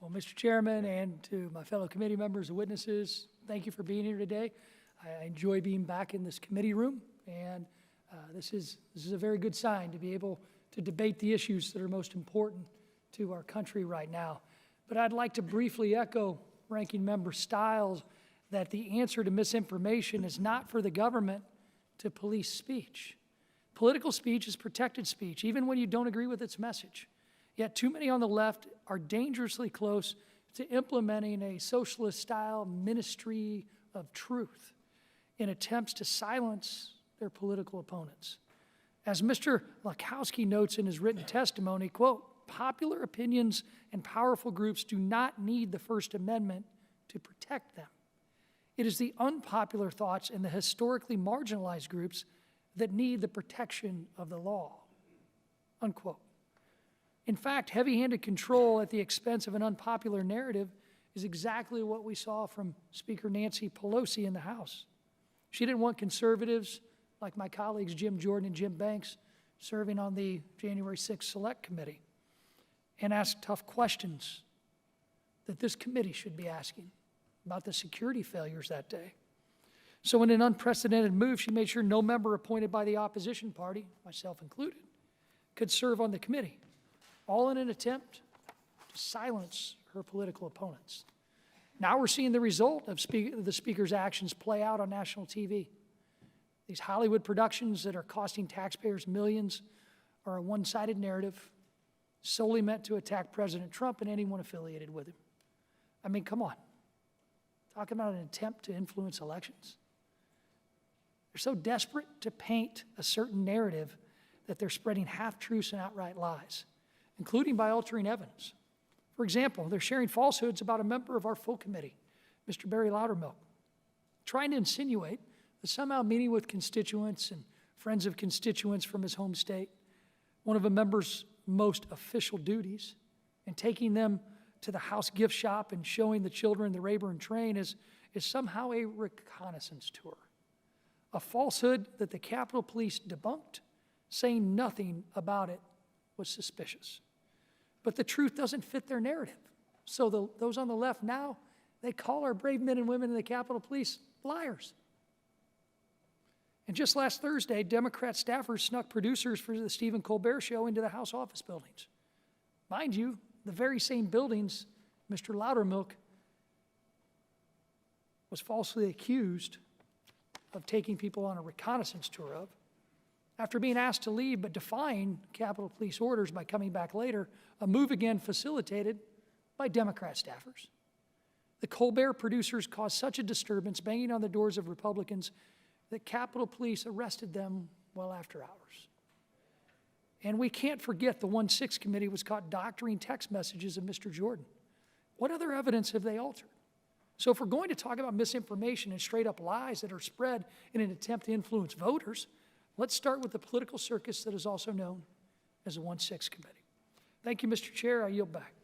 Well, Mr. Chairman, and to my fellow committee members and witnesses, thank you for being here today. I enjoy being back in this committee room, and this is a very good sign to be able to debate the issues that are most important to our country right now. But I'd like to briefly echo Ranking Member Stiles that the answer to misinformation is not for the government to police speech. Political speech is protected speech, even when you don't agree with its message. Yet too many on the left are dangerously close to implementing a socialist-style ministry of truth in attempts to silence their political opponents. As Mr. Lakowski notes in his written testimony, quote, popular opinions and powerful groups do not need the First Amendment to protect them. It is the unpopular thoughts and the historically marginalized groups that need the protection of the law, unquote. In fact, heavy-handed control at the expense of an unpopular narrative is exactly what we saw from Speaker Nancy Pelosi in the House. She didn't want conservatives like my colleagues Jim Jordan and Jim Banks serving on the January 6th Select Committee and asked tough questions that this committee should be asking about the security failures that day. So in an unprecedented move, she made sure no member appointed by the opposition party, myself included, could serve on the committee, all in an attempt to silence her political opponents. Now we're seeing the result of the Speaker's actions play out on national TV. These Hollywood productions that are costing taxpayers millions are a one-sided narrative solely meant to attack President Trump and anyone affiliated with him. I mean, come on. Talking about an attempt to influence elections. They're so desperate to paint a certain narrative that they're spreading half-truths and outright lies, including by altering evidence. For example, they're sharing falsehoods about a member of our full committee, Mr. Barry Loudermilk, trying to insinuate that somehow meeting with constituents and friends of constituents from his home state, one of a member's most official duties, and taking them to the House gift shop and showing the children the Rayburn train is somehow a reconnaissance tour. A falsehood that the Capitol Police debunked, saying nothing about it was suspicious. But the truth doesn't fit their narrative. So those on the left now, they call our brave men and women in the Capitol Police liars. And just last Thursday, Democrat staffers snuck producers for the Stephen Colbert Show into the House office buildings. Mind you, the very same buildings Mr. Loudermilk was falsely accused of taking people on a reconnaissance tour of, after being asked to leave but defying Capitol Police orders by coming back later, a move again facilitated by Democrat staffers. The Colbert producers caused such a disturbance, banging on the doors of Republicans, that Capitol Police arrested them well after hours. And we can't forget the 1-6 committee was caught doctoring text messages of Mr. Jordan. What other evidence have they altered? So if we're going to talk about misinformation and straight up lies that are spread in an attempt to influence voters, let's start with the political circus that is also known as the 1-6 committee. Thank you, Mr. Chair. I yield back.